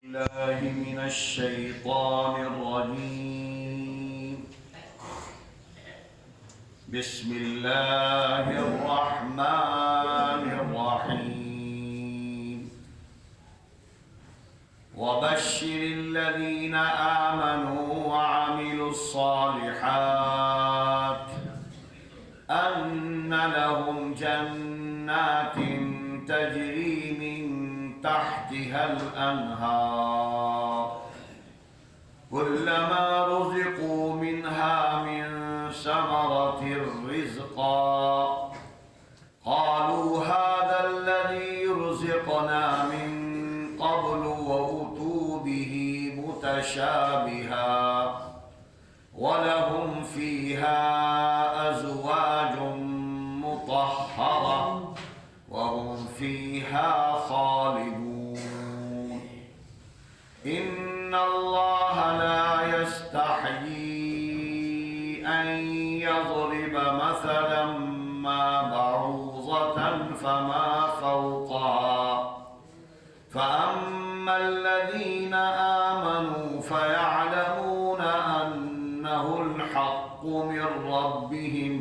الله من الشيطان الرجيم. بسم الله الرحمن الرحيم. وبشر الذين آمنوا وعملوا الصالحات أن لهم جنات تجري من تحتها الأنهار كلما رزقوا منها من ثمرة رزقا قالوا هذا الذي رزقنا من قبل وأتوا به متشابها ولهم فيها أزواج مطهرة وهم فيها خالدون. إن الله لا يستحيي أن يضرب مثلا ما بعوضة فما فوقها فأما الذين آمنوا فيعلمون أنه الحق من ربهم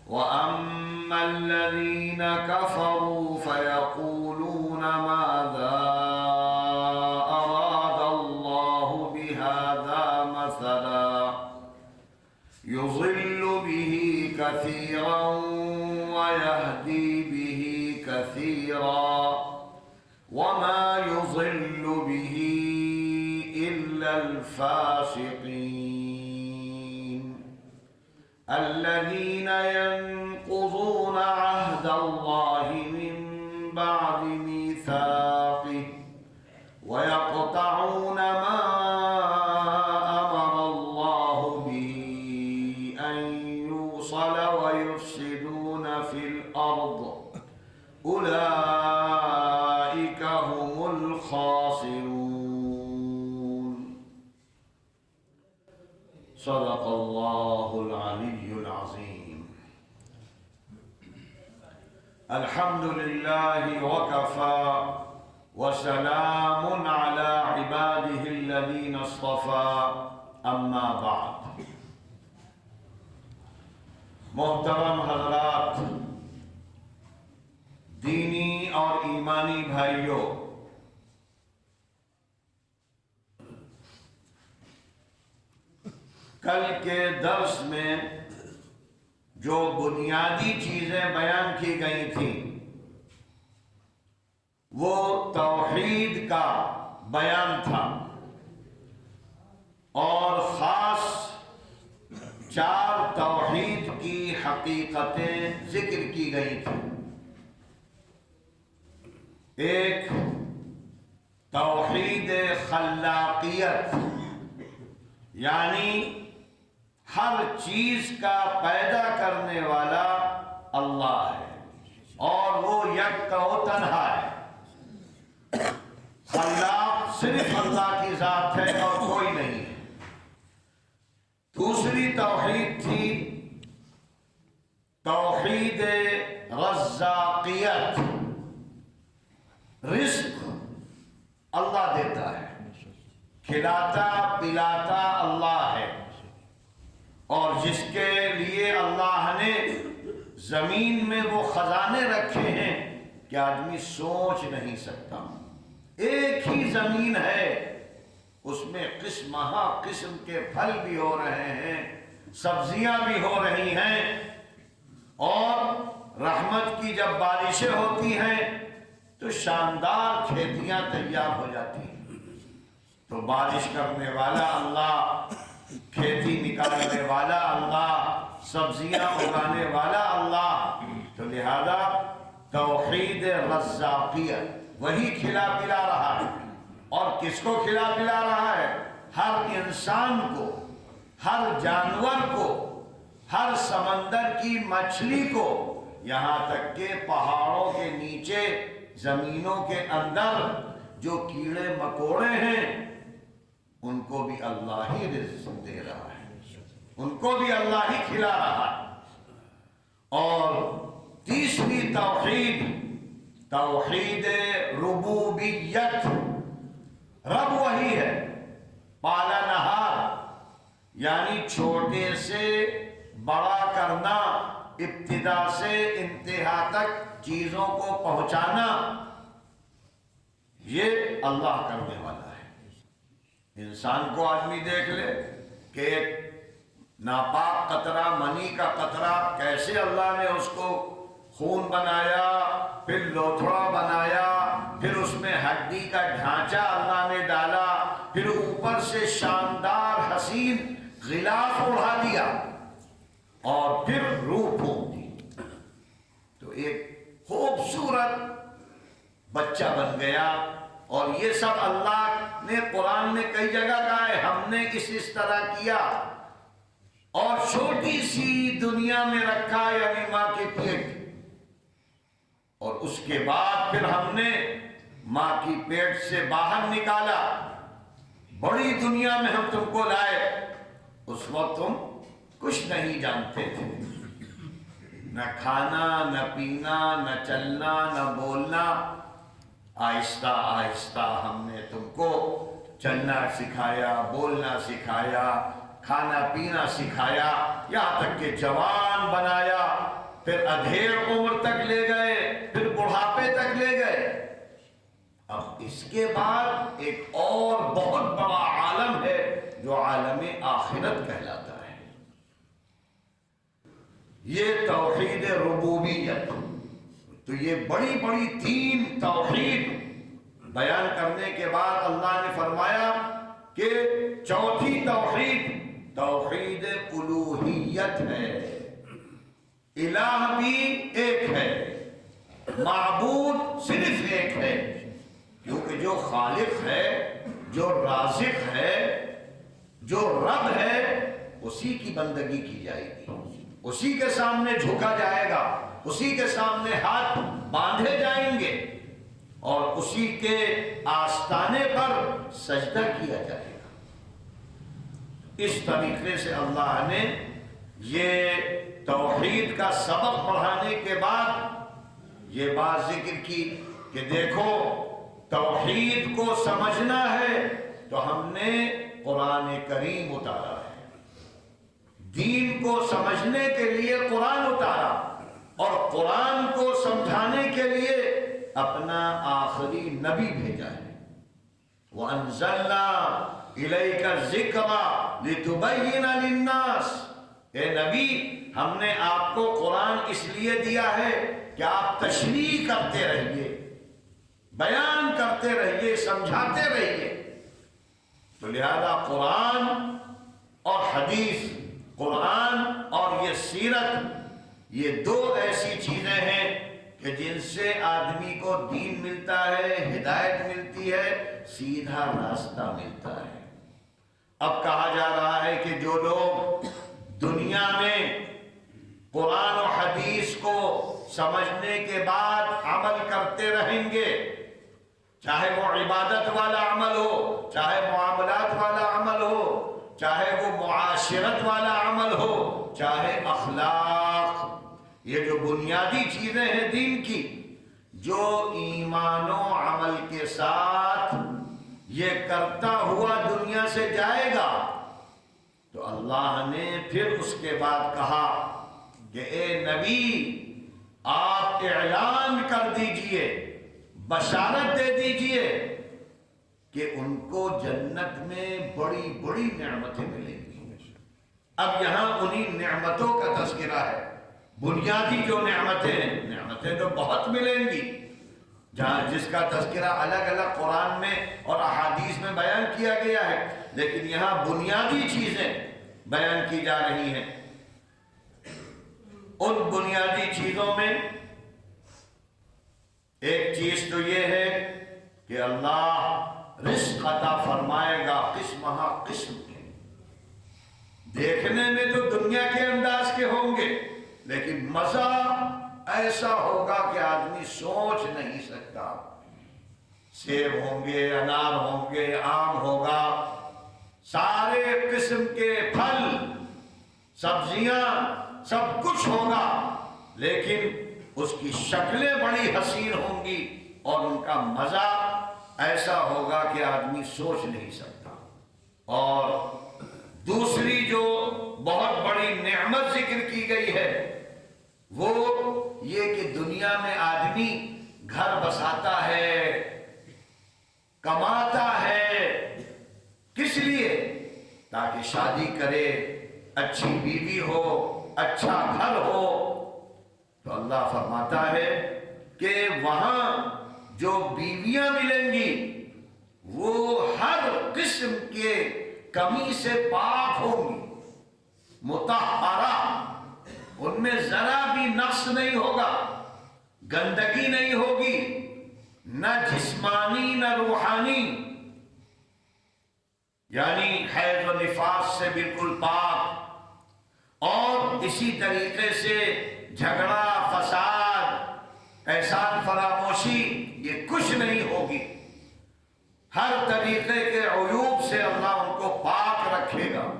وأما الذين كفروا فيقولون ماذا أراد الله بهذا مثلا يضل به كثيرا ويهدي به كثيرا وما يضل به إلا الفاسقين الذين ينقضون عهد الله من بعد ميثاقه ويقطعون ما أمر الله به أن يوصل ويفسدون في الأرض أولئك هم الخاسرون. صدق الله العلي العظيم. الحمد لله وكفى وسلام على عباده الذين اصطفى اما بعد. محترم حضرات، دینی اور ایمانی بھائیوں، کل کے درس میں جو بنیادی چیزیں بیان کی گئی تھیں وہ توحید کا بیان تھا اور خاص 4 توحید کی حقیقتیں ذکر کی گئی تھیں. ایک توحید خلاقیت، یعنی ہر چیز کا پیدا کرنے والا اللہ ہے اور وہ یکتا و تنہا ہے. خلاق صرف اللہ کی ذات ہے اور کوئی نہیں ہے. دوسری توحید تھی توحید رزاقیت، رزق اللہ دیتا ہے، کھلاتا پلاتا اللہ ہے، اور جس کے لیے اللہ نے زمین میں وہ خزانے رکھے ہیں کہ آدمی سوچ نہیں سکتا. ایک ہی زمین ہے، اس میں قسم قسم کے پھل بھی ہو رہے ہیں، سبزیاں بھی ہو رہی ہیں، اور رحمت کی جب بارشیں ہوتی ہیں تو شاندار کھیتیاں تیار ہو جاتی ہیں. تو بارش کرنے والا اللہ، کھیتی نکالنے والا اللہ، سبزیاں اگانے والا اللہ. تو لہذا توحید رزاقیت، وہی کھلا پلا رہا ہے. اور کس کو کھلا پلا رہا ہے؟ ہر انسان کو، ہر جانور کو، ہر سمندر کی مچھلی کو، یہاں تک کہ پہاڑوں کے نیچے، زمینوں کے اندر جو کیڑے مکوڑے ہیں ان کو بھی اللہ ہی رزق دے رہا ہے، ان کو بھی اللہ ہی کھلا رہا ہے. اور تیسری توحید توحید ربوبیت، یعنی چھوٹے سے بڑا کرنا، ابتدا سے انتہا تک چیزوں کو پہنچانا، یہ اللہ کرنے والا ہے۔ انسان کو آدمی دیکھ لے کہ ایک ناپاک قطرہ، منی کا قطرہ، کیسے اللہ نے اس کو خون بنایا، پھر لوتھڑا بنایا، پھر اس میں ہڈی کا ڈھانچہ اللہ نے ڈالا، پھر اوپر سے شاندار حسین غلاف اڑا دیا اور پھر روح پھونک دی، تو ایک خوبصورت بچہ بن گیا۔ اور یہ سب اللہ نے قرآن میں کئی جگہ کہا ہے، ہم نے اس طرح کیا، اور چھوٹی سی دنیا میں رکھا، یعنی ماں کے پیٹ، اور اس کے بعد پھر ہم نے ماں کی پیٹ سے باہر نکالا، بڑی دنیا میں ہم تم کو لائے۔ اس وقت تم کچھ نہیں جانتے تھے، نہ کھانا، نہ پینا، نہ چلنا، نہ بولنا۔ آہستہ آہستہ ہم نے تم کو چلنا سکھایا، بولنا سکھایا، کھانا پینا سکھایا، یہاں تک کہ جوان بنایا، پھر ادھیڑ عمر تک لے گئے، پھر بڑھاپے تک لے گئے۔ اب اس کے بعد ایک اور بہت بڑا عالم ہے جو عالم آخرت کہلاتا ہے، یہ توحید ربوبیت۔ تو یہ بڑی بڑی تین توحید بیان کرنے کے بعد اللہ نے فرمایا کہ چوتھی توحید توحید الوہیت ہے۔ الہ بھی ایک ہے، معبود صرف ایک ہے، کیونکہ جو خالق ہے، جو رازق ہے، جو رب ہے، اسی کی بندگی کی جائے گی، اسی کے سامنے جھکا جائے گا، اسی کے سامنے ہاتھ باندھے جائیں گے، اور اسی کے آستانے پر سجدہ کیا جائے گا۔ اس طریقے سے اللہ نے یہ توحید کا سبق پڑھانے کے بعد یہ بات ذکر کی کہ دیکھو توحید کو سمجھنا ہے تو ہم نے قرآن کریم اتارا ہے، دین کو سمجھنے کے لیے قرآن اتارا، اور قرآن کو سمجھانے کے لیے اپنا آخری نبی بھیجا ہے۔ وَأَنزَلْنَا إِلَيْكَ الذِّكْرَ لِتُبَيِّنَ لِلنَّاسِ، اے نبی ہم نے آپ کو قرآن اس لیے دیا ہے کہ آپ تشریح کرتے رہیے، بیان کرتے رہیے، سمجھاتے رہیے۔ تو لہذا قرآن اور حدیث، قرآن اور یہ سیرت، یہ دو ایسی چیزیں ہیں کہ جن سے آدمی کو دین ملتا ہے، ہدایت ملتی ہے، سیدھا راستہ ملتا ہے۔ اب کہا جا رہا ہے کہ جو لوگ دنیا میں قرآن و حدیث کو سمجھنے کے بعد عمل کرتے رہیں گے، چاہے وہ عبادت والا عمل ہو، چاہے معاملات والا عمل ہو، چاہے وہ معاشرت والا عمل ہو، چاہے اخلاق، یہ جو بنیادی چیزیں ہیں دین کی، جو ایمان و عمل کے ساتھ یہ کرتا ہوا دنیا سے جائے گا، تو اللہ نے پھر اس کے بعد کہا کہ اے نبی آپ اعلان کر دیجئے، بشارت دے دیجئے کہ ان کو جنت میں بڑی بڑی نعمتیں ملیں گی۔ اب یہاں انہی نعمتوں کا تذکرہ ہے، بنیادی جو نعمتیں ہیں، نعمتیں تو بہت ملیں گی، جہاں جس کا تذکرہ الگ الگ قرآن میں اور احادیث میں بیان کیا گیا ہے، لیکن یہاں بنیادی چیزیں بیان کی جا رہی ہیں۔ ان بنیادی چیزوں میں ایک چیز تو یہ ہے کہ اللہ رزق عطا فرمائے گا قسمہ قسم کے، دیکھنے میں تو دنیا کے انداز کے ہوں گے، لیکن مزہ ایسا ہوگا کہ آدمی سوچ نہیں سکتا۔ سیب ہوں گے، انار ہوں گے، آم ہوگا، سارے قسم کے پھل، سبزیاں، سب کچھ ہوگا، لیکن اس کی شکلیں بڑی حسین ہوں گی اور ان کا مزہ ایسا ہوگا کہ آدمی سوچ نہیں سکتا۔ اور دوسری جو بہت بڑی نعمت ذکر کی گئی ہے وہ یہ کہ دنیا میں آدمی گھر بساتا ہے، کماتا ہے، کس لیے؟ تاکہ شادی کرے، اچھی بیوی ہو، اچھا گھر ہو۔ تو اللہ فرماتا ہے کہ وہاں جو بیویاں ملیں گی وہ ہر قسم کے کمی سے پاک ہوں گی، مطہرہ، ان میں ذرا بھی نقص نہیں ہوگا، گندگی نہیں ہوگی، نہ جسمانی نہ روحانی، یعنی حیض و نفاس سے بالکل پاک۔ اور اسی طریقے سے جھگڑا، فساد، احسان فراموشی یہ کچھ نہیں ہوگی۔ ہر طریقے کے عیوب سے اللہ ان کو پاک رکھے گا۔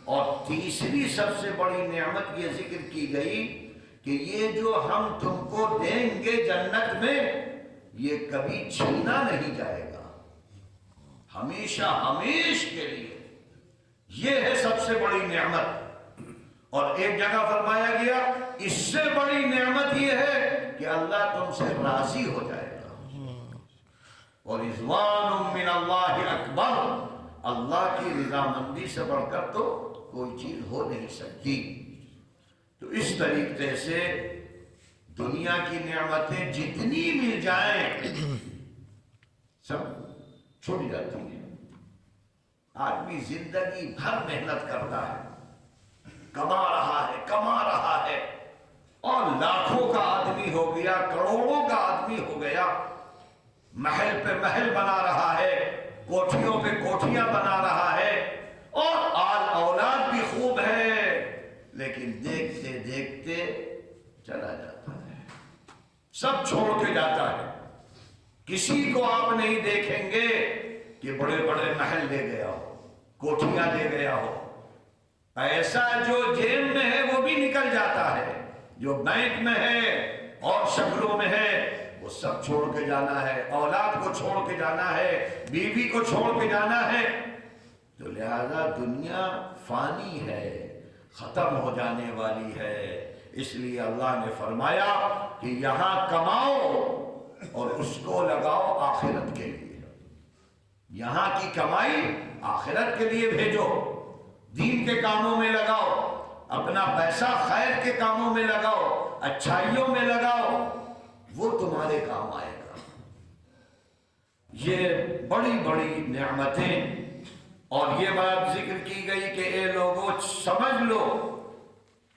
اور تیسری سب سے بڑی نعمت یہ ذکر کی گئی کہ یہ جو ہم تم کو دیں گے جنت میں یہ کبھی چھینا نہیں جائے گا، ہمیشہ ہمیش کے لیے۔ یہ ہے سب سے بڑی نعمت۔ اور ایک جگہ فرمایا گیا اس سے بڑی نعمت یہ ہے کہ اللہ تم سے راضی ہو جائے گا۔ اور رضوان من اللہ اکبر، اللہ کی رضامندی سے بڑھ کر تو کوئی چیز ہو نہیں سکتی۔ تو اس طریقے سے دنیا کی نعمتیں جتنی مل جائیں سب چھوٹ جاتی ہیں۔ آدمی زندگی بھر محنت کرتا ہے، کما رہا ہے اور لاکھوں کا آدمی ہو گیا، کروڑوں کا آدمی ہو گیا، محل پہ محل بنا رہا ہے، کوٹھیوں پہ کوٹھیاں بنا رہا ہے، اور آل اولاد بھی خوب ہے، لیکن دیکھتے دیکھتے چلا جاتا ہے، سب چھوڑ کے جاتا ہے۔ کسی کو آپ نہیں دیکھیں گے کہ بڑے بڑے محل لے گیا ہو، کوٹھیاں لے گیا ہو۔ ایسا جو جیب میں ہے وہ بھی نکل جاتا ہے، جو بینک میں ہے اور شکلوں میں ہے وہ سب چھوڑ کے جانا ہے، اولاد کو چھوڑ کے جانا ہے، بیوی کو چھوڑ کے جانا ہے۔ تو لہذا دنیا فانی ہے، ختم ہو جانے والی ہے۔ اس لیے اللہ نے فرمایا کہ یہاں کماؤ اور اس کو لگاؤ آخرت کے لیے۔ یہاں کی کمائی آخرت کے لیے بھیجو، دین کے کاموں میں لگاؤ، اپنا پیسہ خیر کے کاموں میں لگاؤ، اچھائیوں میں لگاؤ، وہ تمہارے کام آئے گا۔ یہ بڑی بڑی نعمتیں، اور یہ بات ذکر کی گئی کہ اے لوگوں سمجھ لو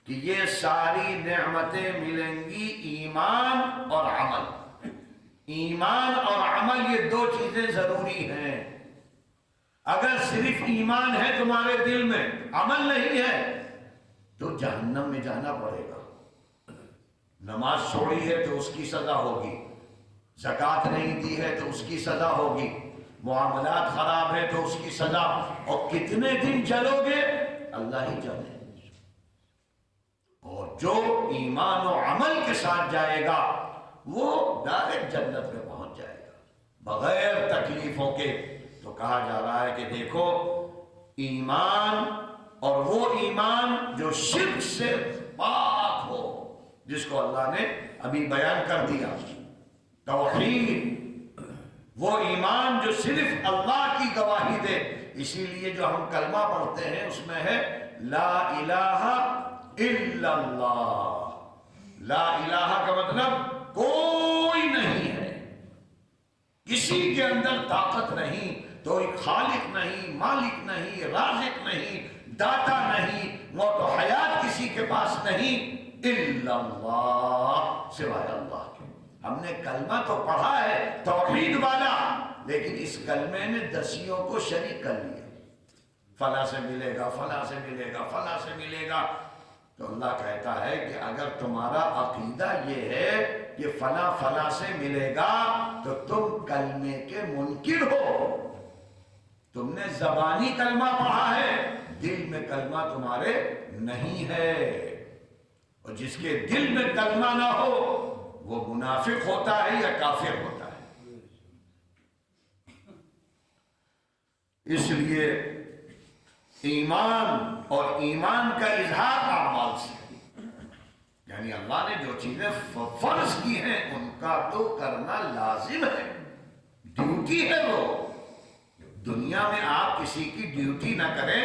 کہ یہ ساری نعمتیں ملیں گی ایمان اور عمل۔ ایمان اور عمل یہ دو چیزیں ضروری ہیں۔ اگر صرف ایمان ہے تمہارے دل میں، عمل نہیں ہے تو جہنم میں جانا پڑے گا۔ نماز چھوڑی ہے تو اس کی سزا ہوگی، زکوٰۃ نہیں دی ہے تو اس کی سزا ہوگی، معاملات خراب ہے تو اس کی سزا، اور کتنے دن چلو گے اللہ ہی جانے۔ اور جو ایمان و عمل کے ساتھ جائے گا وہ ڈائریکٹ جنت میں پہنچ جائے گا بغیر تکلیفوں کے۔ تو کہا جا رہا ہے کہ دیکھو ایمان، اور وہ ایمان جو شرک سے پاک ہو، جس کو اللہ نے ابھی بیان کر دیا، توحید، وہ ایمان جو صرف اللہ کی گواہی دے۔ اسی لیے جو ہم کلمہ پڑھتے ہیں اس میں ہے لا الہ الا اللہ۔ لا الہ کا مطلب کوئی نہیں ہے، کسی کے اندر طاقت نہیں، کوئی خالق نہیں، مالک نہیں، رازق نہیں، داتا نہیں، موت و حیات کسی کے پاس نہیں، الا اللہ، سوائے اللہ کے۔ ہم نے کلمہ تو پڑھا ہے توحید والا، لیکن اس کلمے میں دسیوں کو شریک کر لیا، فلاں سے ملے گا، فلاں سے ملے گا، فلاں سے ملے گا۔ تو اللہ کہتا ہے کہ اگر تمہارا عقیدہ یہ ہے کہ فلاں فلاں سے ملے گا تو تم کلمے کے منکر ہو۔ تم نے زبانی کلمہ پڑھا ہے، دل میں کلمہ تمہارے نہیں ہے، اور جس کے دل میں کلمہ نہ ہو وہ منافق ہوتا ہے یا کافر ہوتا ہے۔ اس لیے ایمان اور ایمان کا اظہار اعمال سے، یعنی اللہ نے جو چیزیں فرض کی ہیں ان کا تو کرنا لازم ہے، ڈیوٹی ہے وہ۔ دنیا میں آپ کسی کی ڈیوٹی نہ کریں،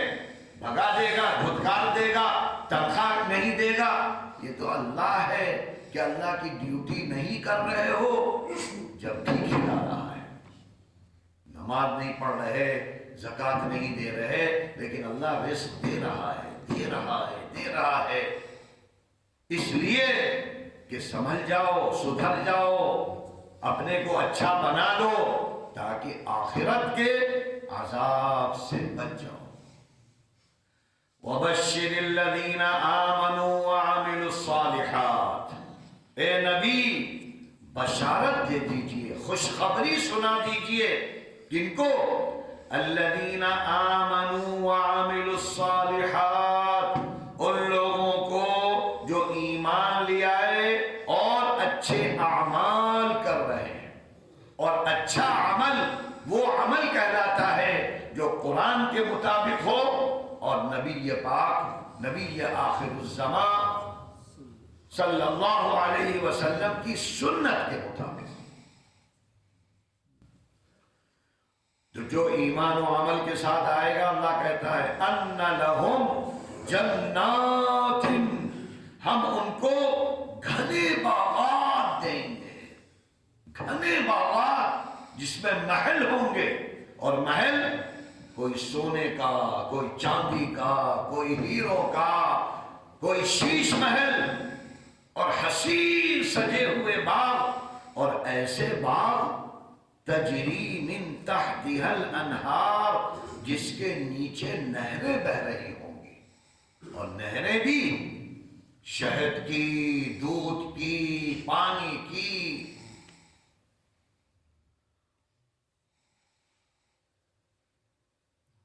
بھگا دے گا، دھتکار دے گا، تنخواہ نہیں دے گا، یہ تو اللہ ہے کہ اللہ کی ڈیوٹی نہیں کر رہے ہو جب بھی کھلا رہا ہے، نماز نہیں پڑھ رہے، زکوٰۃ نہیں دے رہے، لیکن اللہ رزق دے رہا ہے، دے رہا ہے، دے رہا ہے، اس لیے کہ سمجھ جاؤ، سدھر جاؤ، اپنے کو اچھا بنا لو تاکہ آخرت کے عذاب سے بچ جاؤ۔ وَبَشِّرِ الَّذِينَ آمَنُوا وَعَمِلُوا الصَّالِحَاتِ، اے نبی بشارت دے دیجئے، خوشخبری سنا دیجئے، کن کو؟ الَّذِينَ آمَنُوا وَعَمِلُوا الصَّالِحَاتِ، ان لوگوں کو جو ایمان لے آئے اور اچھے اعمال کر رہے ہیں، اور اچھا عمل وہ عمل کہلاتا ہے جو قرآن کے مطابق ہو اور نبی پاک، نبی آخر الزمان صلی اللہ علیہ وسلم کی سنت کے مطابق۔ تو جو ایمان و عمل کے ساتھ آئے گا، اللہ کہتا ہے ان لہم جنات، ہم ان کو گھنے باغات دیں گے، گھنے باغات جس میں محل ہوں گے، اور محل کوئی سونے کا، کوئی چاندی کا، کوئی ہیروں کا، کوئی شیش محل، اور حسین سجے ہوئے باغ، اور ایسے باغ تجری من تحتها الانہار، جس کے نیچے نہریں بہ رہی ہوں گی، اور نہریں بھی شہد کی، دودھ کی، پانی کی۔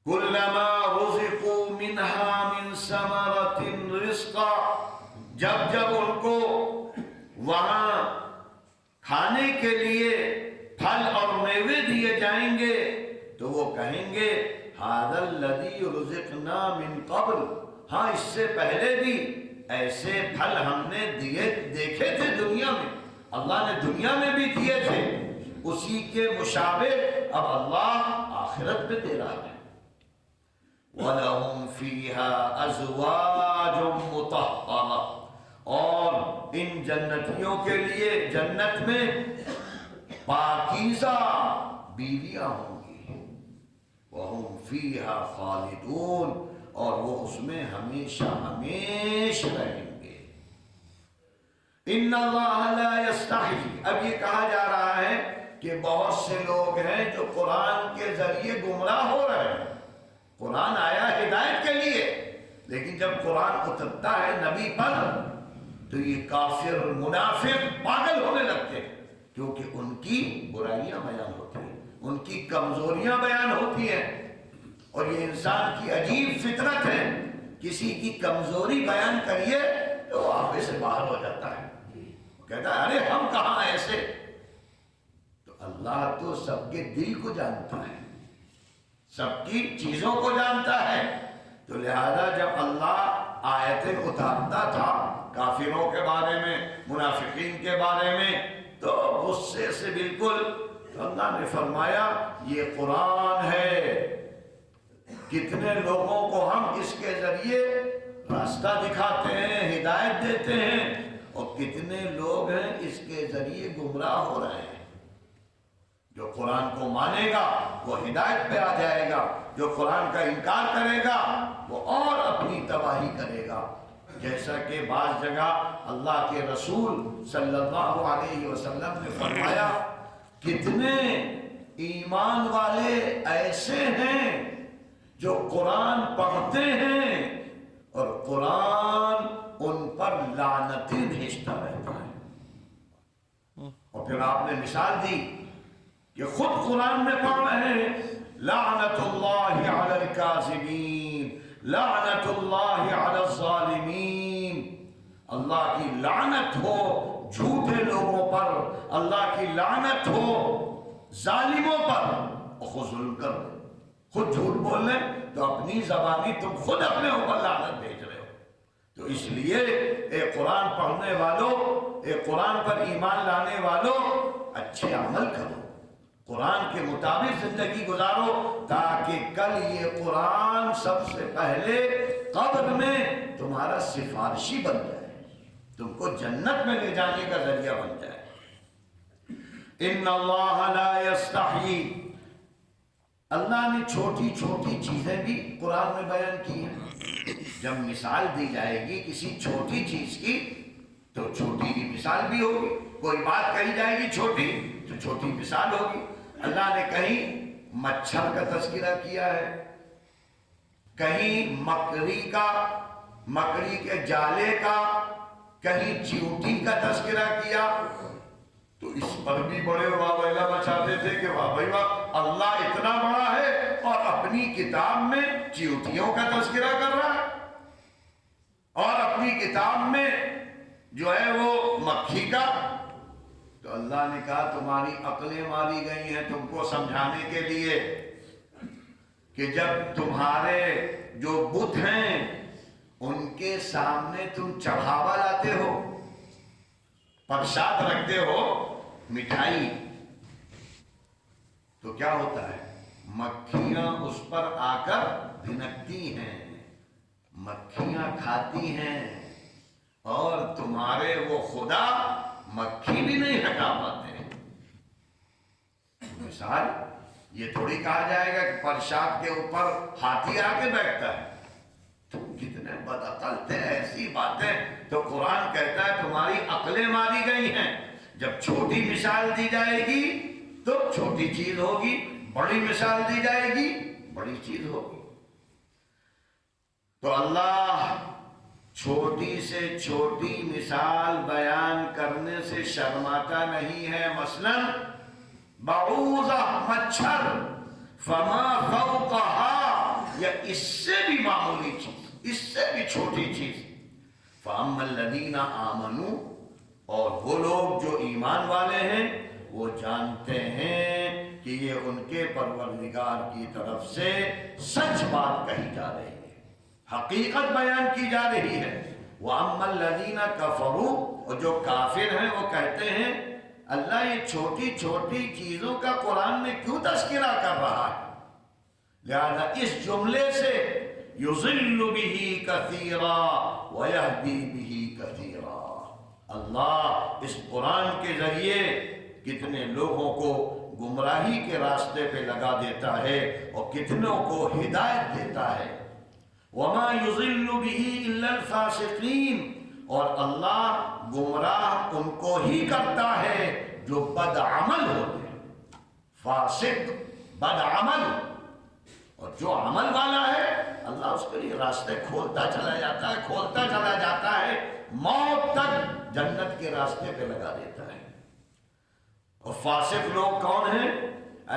کلما رزقوا منها من ثمرة رزقا، جب جب ان کو وہاں کھانے کے لیے پھل اور میوے دیے جائیں گے تو وہ کہیں گے ھذا الذی رزقنا من قبل، ہاں اس سے پہلے بھی ایسے پھل ہم نے دیکھے تھے دنیا میں، اللہ نے دنیا میں بھی دیے تھے، اسی کے مشابہ اب اللہ آخرت میں دے رہا ہے۔ وَلَهُمْ فِيهَا أَزْوَاجٌ مُطَهَّرَةٌ، اور ان جنتیوں کے لیے جنت میں پاکیزہ بیویاں ہوں گی، وَهُمْ فِيهَا خَالِدُونَ، اور وہ اس میں ہمیشہ ہمیش رہیں گے۔ إِنَّ اللَّهَ لَا يَسْتَحْيِي، اب یہ کہا جا رہا ہے کہ بہت سے لوگ ہیں جو قرآن کے ذریعے گمراہ ہو رہے ہیں۔ قرآن آیا ہدایت کے لیے، لیکن جب قرآن اترتا ہے نبی پر تو یہ کافر، منافق پاگل ہونے لگتے ہیں، کیونکہ ان کی برائیاں بیان ہوتی ہیں، ان کی کمزوریاں بیان ہوتی ہیں، اور یہ انسان کی عجیب فطرت ہے، کسی کی کمزوری بیان کریے تو وہ آپے سے باہر ہو جاتا ہے، وہ کہتا ہے ارے ہم کہاں ایسے۔ تو اللہ تو سب کے دل کو جانتا ہے، سب کی چیزوں کو جانتا ہے، تو لہذا جب اللہ آیتیں اتارتا تھا کافروں کے بارے میں، منافقین کے بارے میں، تو غصے سے بالکل اللہ نے فرمایا یہ قرآن ہے، کتنے لوگوں کو ہم اس کے ذریعے راستہ دکھاتے ہیں، ہدایت دیتے ہیں، اور کتنے لوگ ہیں اس کے ذریعے گمراہ ہو رہے ہیں۔ جو قرآن کو مانے گا وہ ہدایت پہ آ جائے گا، جو قرآن کا انکار کرے گا وہ اور اپنی تباہی کرے گا۔ جیسا کہ بعض جگہ اللہ کے رسول صلی اللہ علیہ وسلم نے فرمایا کتنے ایمان والے ایسے ہیں جو قرآن پڑھتے ہیں اور قرآن ان پر لعنتیں بھیجتا رہتا ہے، اور پھر آپ نے مثال دی کہ خود قرآن میں پڑھ رہے ہیں لعنت اللہ علی الکاذبین، لعنت اللہ علی الظالمین، اللہ کی لعنت ہو جھوٹے لوگوں پر، اللہ کی لعنت ہو ظالموں پر، اور خود ظلم کر رہے، خود جھوٹ بول لیں تو اپنی زبانی تم خود اپنے اوپر لعنت بھیج رہے ہو۔ تو اس لیے اے قرآن پڑھنے والوں، اے قرآن پر ایمان لانے والوں، اچھے عمل کرو، قرآن کے مطابق زندگی گزارو، تاکہ کل یہ قرآن سب سے پہلے قبر میں تمہارا سفارشی بن جائے، تم کو جنت میں لے جانے کا ذریعہ بن جائے۔ ان اللہ لا یستحیی، اللہ نے چھوٹی چھوٹی چیزیں بھی قرآن میں بیان کی ہیں۔ جب مثال دی جائے گی کسی چھوٹی چیز کی تو چھوٹی کی مثال بھی ہوگی، کوئی بات کہی جائے گی چھوٹی تو چھوٹی مثال ہوگی۔ اللہ نے کہیں مچھر کا تذکرہ کیا ہے، کہیں مکڑی کا، مکڑی کے جالے کا، کہیں چیونٹی کا تذکرہ کیا، تو اس پر بھی بڑے واہ ویلا مچاتے تھے کہ واہ بھائی واہ، اللہ اتنا بڑا ہے اور اپنی کتاب میں چیونٹیوں کا تذکرہ کر رہا ہے، اور اپنی کتاب میں جو ہے وہ مکھی کا۔ تو اللہ نے کہا تمہاری عقلیں ماری گئی ہیں تم کو سمجھانے کے لیے کہ جب تمہارے جو بت ہیں ان کے سامنے تم چڑھاوا لاتے ہو، پرساد رکھتے ہو، مٹھائی، تو کیا ہوتا ہے؟ مکھیاں اس پر آ کر بھنکتی ہیں، مکھیاں کھاتی ہیں، اور تمہارے وہ خدا مکھی بھی نہیں ہٹا پاتے۔ مثال یہ تھوڑی کہا جائے گا کہ پرساد کے اوپر ہاتھی آ کے بیٹھتا ہے، تم کتنے بدعقل تھے، ایسی باتیں۔ تو قرآن کہتا ہے تمہاری عقلیں ماری گئی ہیں، جب چھوٹی مثال دی جائے گی تو چھوٹی چیز ہوگی، بڑی مثال دی جائے گی بڑی چیز ہوگی۔ تو اللہ چھوٹی سے چھوٹی مثال بیان کرنے سے شرماتا نہیں ہے۔ مثلا بعوضہ، مچھر، فما فوقہا، یا اس سے بھی معمولی چیز، اس سے بھی چھوٹی چیز، فاما الذین آمنوا، اور وہ لوگ جو ایمان والے ہیں وہ جانتے ہیں کہ یہ ان کے پروردگار کی طرف سے سچ بات کہی جا رہی ہے، حقیقت بیان کی جا رہی ہے۔ وَأَمَّا الَّذِينَ كَفَرُوا، اور جو کافر ہیں وہ کہتے ہیں اللہ یہ چھوٹی چھوٹی چیزوں کا قرآن میں کیوں تذکرہ کر رہا ہے؟ لہذا اس جملے سے يُضِلُّ بِهِ كَثِيرًا وَيَهْدِي بِهِ كَثِيرًا، اللہ اس قرآن کے ذریعے کتنے لوگوں کو گمراہی کے راستے پہ لگا دیتا ہے اور کتنوں کو ہدایت دیتا ہے۔ وَمَا يُضِلُّ بِهِ إِلَّا الْفَاسِقِينَ، اور اللہ گمراہ ان کو ہی کرتا ہے جو بدعمل ہوتے ہیں۔ فاسق، بدعمل، اور جو عمل والا ہے اللہ اس کے لیے راستے کھولتا چلا جاتا ہے، کھولتا چلا جاتا ہے، موت تک جنت کے راستے پہ لگا دیتا ہے۔ اور فاسق لوگ کون ہیں؟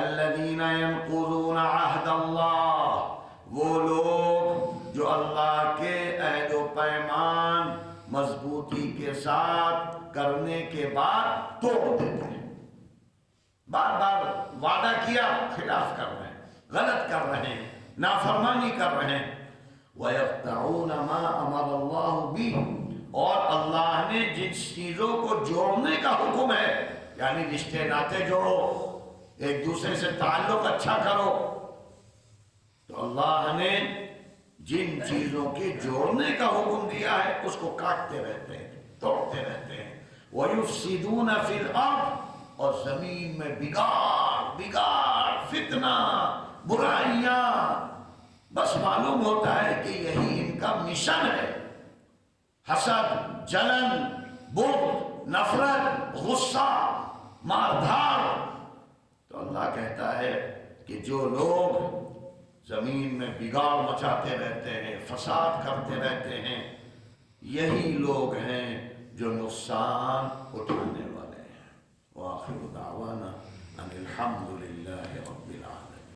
الذین ینقضون عہد اللہ، وہ لوگ جو اللہ کے عہد و پیمان مضبوطی کے ساتھ کرنے کے بعد توڑ دیتے ہیں، بار بار وعدہ کیا خلاف کر رہے ہیں، غلط کر رہے ہیں، نافرمانی کر رہے ہیں۔ وَيَقْطَعُونَ مَا أَمَرَ اللَّهُ بِهِ، اور اللہ نے جن چیزوں کو جوڑنے کا حکم ہے، یعنی رشتے ناتے جوڑو، ایک دوسرے سے تعلق اچھا کرو، تو اللہ نے جن چیزوں کے جوڑنے کا حکم دیا ہے اس کو کاٹتے رہتے ہیں، توڑتے رہتے ہیں۔ وَيُفْسِدُونَ فِي الْأَرْضِ، اور زمین میں بگاڑ، فتنہ، برائیاں، بس معلوم ہوتا ہے کہ یہی ان کا مشن ہے، حسد، جلن، بغض، نفرت، غصہ، ماردھاڑ۔ تو اللہ کہتا ہے کہ جو لوگ زمین میں بگاڑ مچاتے رہتے ہیں، فساد کرتے رہتے ہیں، یہی لوگ ہیں جو نقصان اٹھانے والے ہیں۔ وآخر دعوانا ان الحمد للہ رب العالمین۔